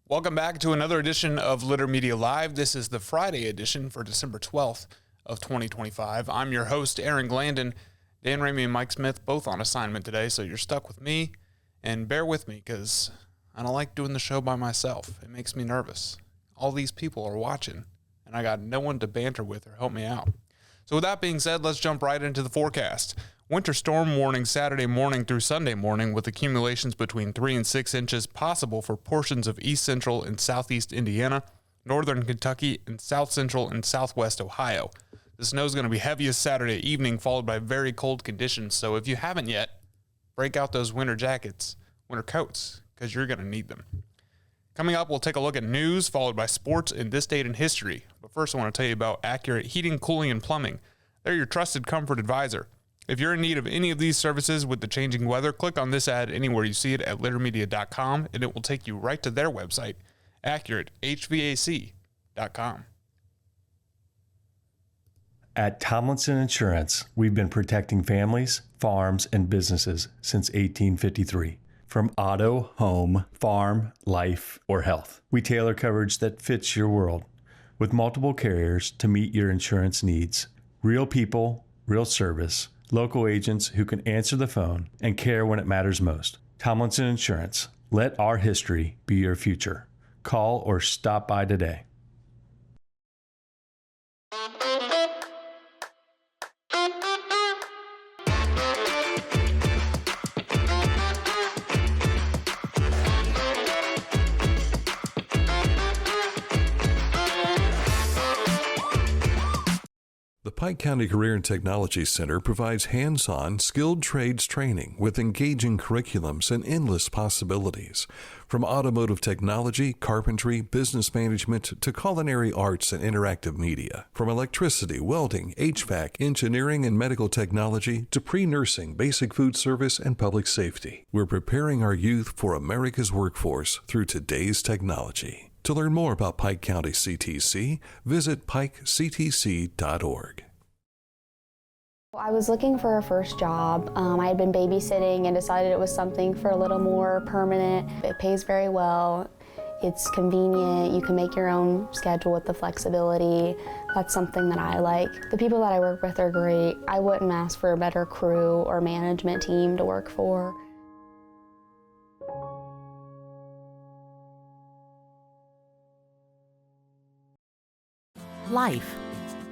Welcome back to another edition of Litter Media Live. This is the Friday edition for December 12th of 2025. I'm your host, Aaron Glandon. Dan Ramey and Mike Smith both on assignment today, so you're stuck with me. And bear with me because I don't like doing the show by myself. It makes me nervous. All these people are watching, and I got no one to banter with or help me out. So with that being said, let's jump right into the forecast. Winter storm warning Saturday morning through Sunday morning with accumulations between 3 and 6 inches possible for portions of east central and southeast Indiana, northern Kentucky, and south central and southwest Ohio. The snow is going to be heaviest Saturday evening, followed by very cold conditions. So if you haven't yet, break out those winter jackets, winter coats, because you're going to need them. Coming up, we'll take a look at news, followed by sports and this date in history. But first, I want to tell you about Accurate Heating, Cooling, and Plumbing. They're your trusted comfort advisor. If you're in need of any of these services with the changing weather, click on this ad anywhere you see it at littermedia.com, and it will take you right to their website, AccurateHVAC.com. At Tomlinson Insurance, we've been protecting families, farms, and businesses since 1853. From auto, home, farm, life, or health, we tailor coverage that fits your world. With multiple carriers to meet your insurance needs. Real people, real service. Local agents who can answer the phone and care when it matters most. Tomlinson Insurance. Let our history be your future. Call or stop by today. The Pike County Career and Technology Center provides hands-on, skilled trades training with engaging curriculums and endless possibilities. From automotive technology, carpentry, business management, to culinary arts and interactive media. From electricity, welding, HVAC, engineering, and medical technology, to pre-nursing, basic food service, and public safety. We're preparing our youth for America's workforce through today's technology. To learn more about Pike County CTC, visit pikectc.org. I was looking for a first job. I had been babysitting and decided it was something for a little more permanent. It pays very well. It's convenient. You can make your own schedule with the flexibility. That's something that I like. The people that I work with are great. I wouldn't ask for a better crew or management team to work for. Life.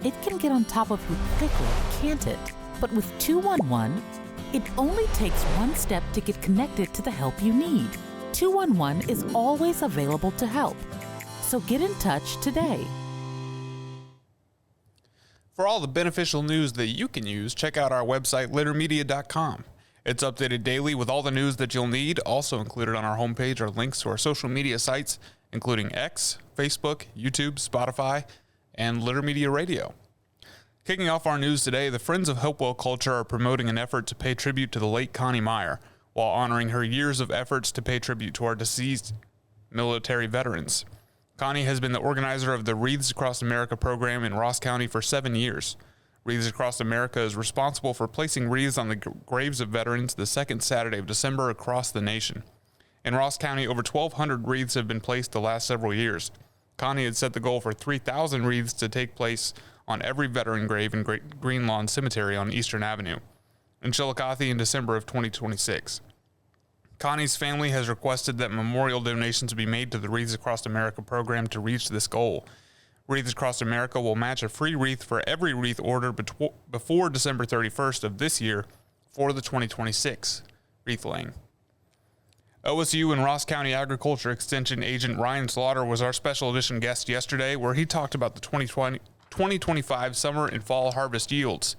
It can get on top of you quickly, can't it? But with 211, it only takes one step to get connected to the help you need. 211 is always available to help. So get in touch today. For all the beneficial news that you can use, check out our website, littermedia.com. It's updated daily with all the news that you'll need. Also included on our homepage are links to our social media sites, including X, Facebook, YouTube, Spotify, and Litter Media Radio. Kicking off our news today, the Friends of Hopewell Culture are promoting an effort to pay tribute to the late Connie Meyer, while honoring her years of efforts to pay tribute to our deceased military veterans. Connie has been the organizer of the Wreaths Across America program in Ross County for 7 years. Wreaths Across America is responsible for placing wreaths on the graves of veterans the second Saturday of December across the nation. In Ross County, over 1,200 wreaths have been placed the last several years. Connie had set the goal for 3,000 wreaths to take place on every veteran grave in Green Lawn Cemetery on Eastern Avenue in Chillicothe in December of 2026. Connie's family has requested that memorial donations be made to the Wreaths Across America program to reach this goal. Wreaths Across America will match a free wreath for every wreath ordered before December 31st of this year for the 2026 wreath laying. OSU and Ross County Agriculture Extension Agent Ryan Slaughter was our special edition guest yesterday, where he talked about the 2025 summer and fall harvest yields.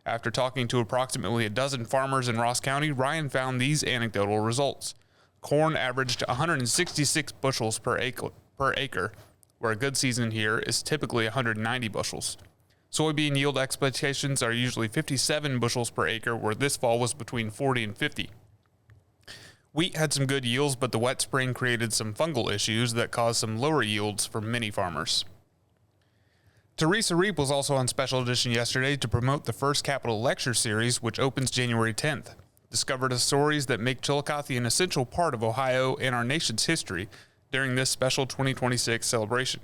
After talking to approximately a dozen farmers in Ross County, Ryan found these anecdotal results. Corn averaged 166 bushels per acre, where a good season here is typically 190 bushels. Soybean yield expectations are usually 57 bushels per acre, where this fall was between 40 and 50. Wheat had some good yields, but the wet spring created some fungal issues that caused some lower yields for many farmers. Terressa Reep was also on special edition yesterday to promote the first Capital Lecture Series, which opens January 10th. Discover the stories that make Chillicothe an essential part of Ohio and our nation's history. during this special 2026 celebration.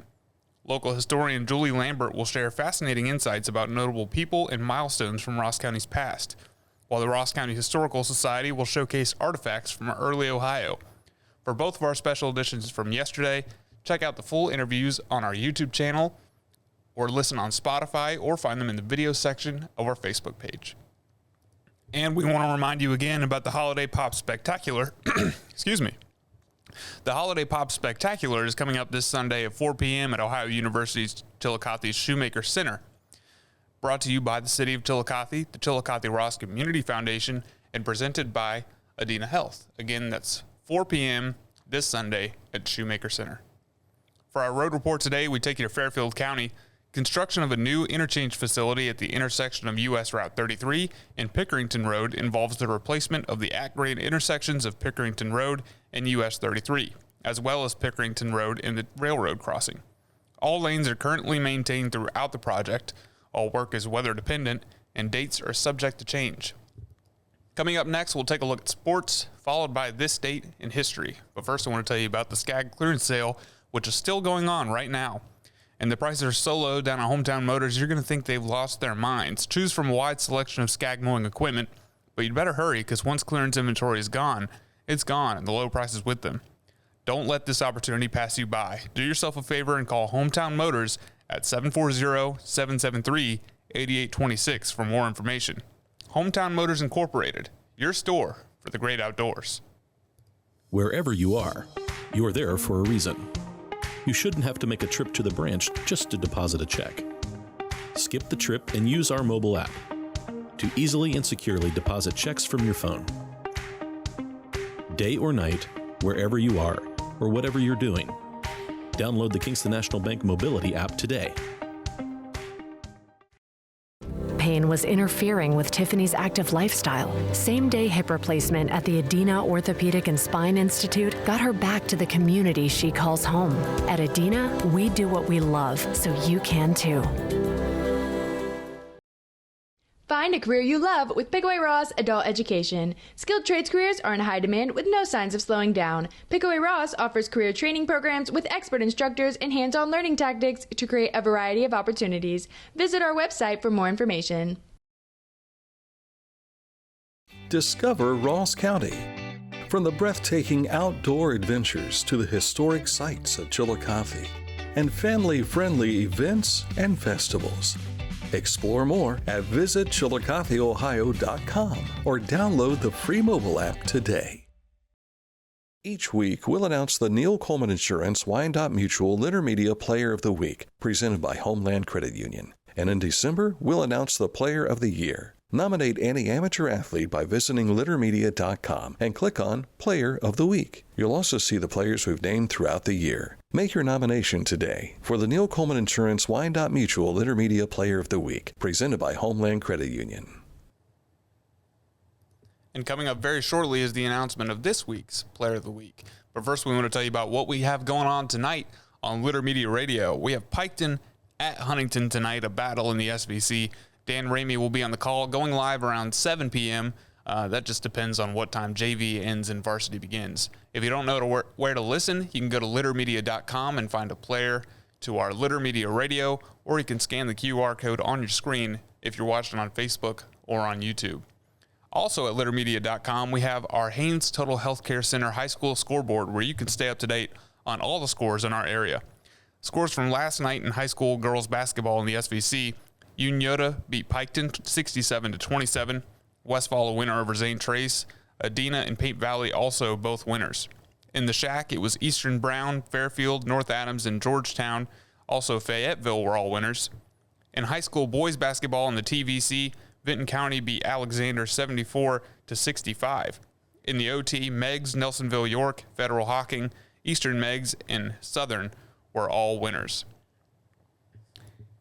Local historian Julie Lambert will share fascinating insights about notable people and milestones from Ross County's past, while the Ross County Historical Society will showcase artifacts from early Ohio. For both of our special editions from yesterday, check out the full interviews on our YouTube channel, or listen on Spotify, or find them in the video section of our Facebook page. And we want to remind you again about the Holiday Pop Spectacular. Excuse me. The Holiday Pop Spectacular is coming up this Sunday at 4 p.m. at Ohio University's Chillicothe's Shoemaker Center. Brought to you by the City of Chillicothe, the Chillicothe Ross Community Foundation, and presented by Adena Health. Again, that's 4 p.m. this Sunday at Shoemaker Center. For our road report today, we take you to Fairfield County. Construction of a new interchange facility at the intersection of U.S. Route 33 and Pickerington Road involves the replacement of the at-grade intersections of Pickerington Road and U.S. 33, as well as Pickerington Road and the railroad crossing. All lanes are currently maintained throughout the project. All work is weather dependent, and dates are subject to change. Coming up next, we'll take a look at sports, followed by this date in history. But first, I want to tell you about the Skag clearance sale, which is still going on right now. And the prices are so low down at Hometown Motors, you're going to think they've lost their minds. Choose from a wide selection of Skag mowing equipment, but you'd better hurry because once clearance inventory is gone, it's gone and the low prices with them. Don't let this opportunity pass you by. Do yourself a favor and call Hometown Motors at 740-773-8826 for more information. Hometown Motors Incorporated, your store for the great outdoors. Wherever you are, you're there for a reason. You shouldn't have to make a trip to the branch just to deposit a check. Skip the trip and use our mobile app to easily and securely deposit checks from your phone. Day or night, wherever you are, or whatever you're doing, download the Kingston National Bank Mobility app today. Pain was interfering with Tiffany's active lifestyle. Same-day hip replacement at the Adena Orthopedic and Spine Institute got her back to the community she calls home. At Adena, we do what we love, so you can too. Find a career you love with Pickaway Ross Adult Education. Skilled trades careers are in high demand with no signs of slowing down. Pickaway Ross offers career training programs with expert instructors and hands-on learning tactics to create a variety of opportunities. Visit our website for more information. Discover Ross County. From the breathtaking outdoor adventures to the historic sights of Chillicothe and family-friendly events and festivals. Explore more at visitchillicotheohio.com or download the free mobile app today. Each week, we'll announce the Neil Coleman Insurance Wyandotte Mutual Intermedia Player of the Week, presented by Homeland Credit Union. And in December, we'll announce the Player of the Year. Nominate any amateur athlete by visiting littermedia.com and click on Player of the Week. You'll also see the players we've named throughout the year. Make your nomination today for the Neil Coleman Insurance Wyandotte Mutual Intermedia Player of the Week, presented by Homeland Credit Union. And coming up very shortly is the announcement of this week's Player of the Week. But first, we want to tell you about what we have going on tonight on Litter Media Radio. We have Piketon at Huntington tonight, a battle in the SVC. Dan Ramey will be on the call, going live around 7 p.m. That just depends on what time JV ends and varsity begins. If you don't know where to listen, you can go to littermedia.com and find a player to our Litter Media Radio, or you can scan the QR code on your screen if you're watching on Facebook or on YouTube. Also at littermedia.com, we have our Haynes Total Healthcare Center High School scoreboard, where you can stay up to date on all the scores in our area. Scores from last night in high school girls basketball in the SVC. Unioda beat Piketon 67-27. Westfall a winner over Zane Trace. Adena and Paint Valley also both winners. In the Shack, it was Eastern Brown, Fairfield, North Adams, and Georgetown. Also Fayetteville were all winners. In high school boys basketball in the TVC, Vinton County beat Alexander 74-65. In the OT, Meigs, Nelsonville, York, Federal Hocking, Eastern Meigs, and Southern were all winners.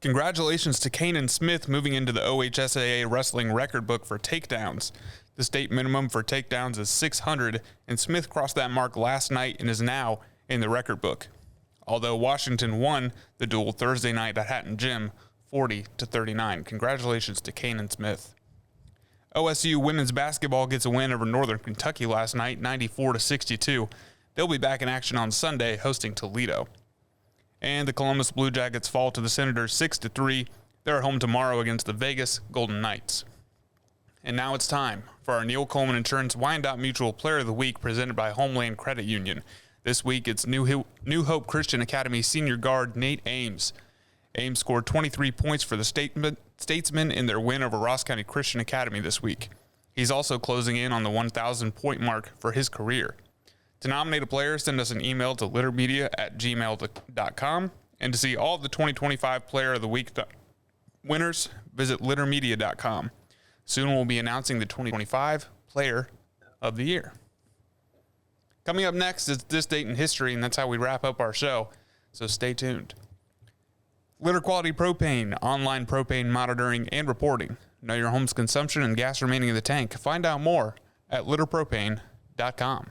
Congratulations to Cannan Smith moving into the OHSAA wrestling record book for takedowns. The state minimum for takedowns is 600, and Smith crossed that mark last night and is now in the record book. Although Washington won the duel Thursday night at Hatton Gym 40-39. Congratulations to Cannan Smith. OSU women's basketball gets a win over Northern Kentucky last night, 94-62. They'll be back in action on Sunday, hosting Toledo. And the Columbus Blue Jackets fall to the Senators 6-3. They're at home tomorrow against the Vegas Golden Knights. And now it's time for our Neil Coleman Insurance Wyandotte Mutual Player of the Week presented by Homeland Credit Union. This week it's New Hope Christian Academy senior guard Nate Ames. Ames scored 23 points for the Statesmen in their win over Ross County Christian Academy this week. He's also closing in on the 1,000-point mark for his career. To nominate a player, send us an email to littermedia@gmail.com. And to see all of the 2025 Player of the Week winners, visit littermedia.com. Soon we'll be announcing the 2025 Player of the Year. Coming up next is This Date in History, and that's how we wrap up our show, so stay tuned. Litter Quality Propane, online propane monitoring and reporting. Know your home's consumption and gas remaining in the tank. Find out more at litterpropane.com.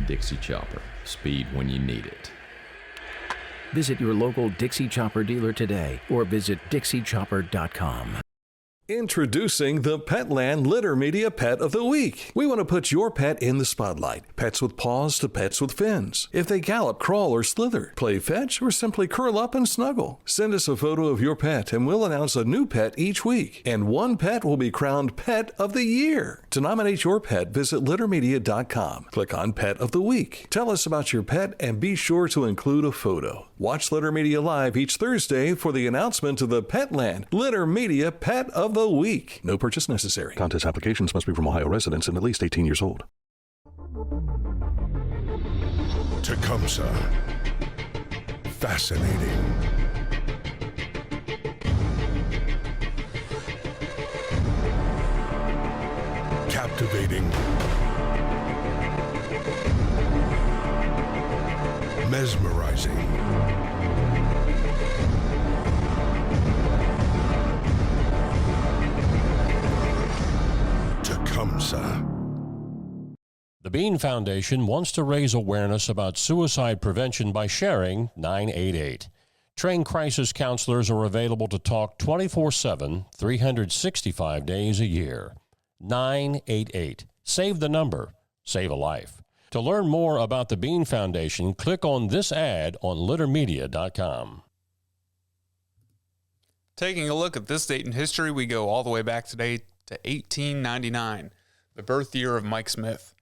Dixie Chopper. Speed when you need it. Visit your local Dixie Chopper dealer today or visit dixiechopper.com. Introducing the Petland Litter Media Pet of the Week. We want to put your pet in the spotlight. Pets with paws to pets with fins. If they gallop, crawl, or slither, play fetch, or simply curl up and snuggle. Send us a photo of your pet and we'll announce a new pet each week. And one pet will be crowned Pet of the Year. To nominate your pet, visit littermedia.com. Click on Pet of the Week. Tell us about your pet and be sure to include a photo. Watch Litter Media Live each Thursday for the announcement of the Petland Litter Media Pet of the Week. No purchase necessary. Contest applications must be from Ohio residents and at least 18 years old. Tecumseh. Fascinating. Captivating. Mesmerizing. Tecumseh. The Bean Foundation wants to raise awareness about suicide prevention by sharing 988. Trained crisis counselors are available to talk 24/7, 365 days a year. 988. Save the number. Save a life. To learn more about the Bean Foundation, click on this ad on littermedia.com. Taking a look at this date in history, we go all the way back today to 1899, the birth year of Mike Smith.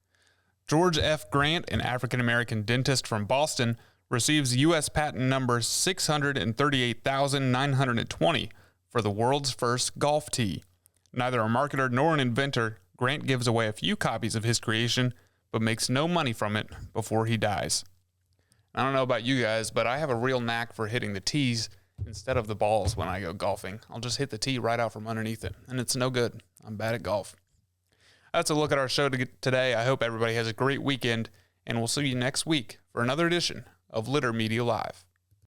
George F. Grant, an African-American dentist from Boston, receives U.S. patent number 638,920 for the world's first golf tee. Neither a marketer nor an inventor, Grant gives away a few copies of his creation, but makes no money from it before he dies. I don't know about you guys, but I have a real knack for hitting the tees instead of the balls when I go golfing. I'll just hit the tee right out from underneath it, and it's no good. I'm bad at golf. That's a look at our show today. I hope everybody has a great weekend, and we'll see you next week for another edition of Litter Media Live.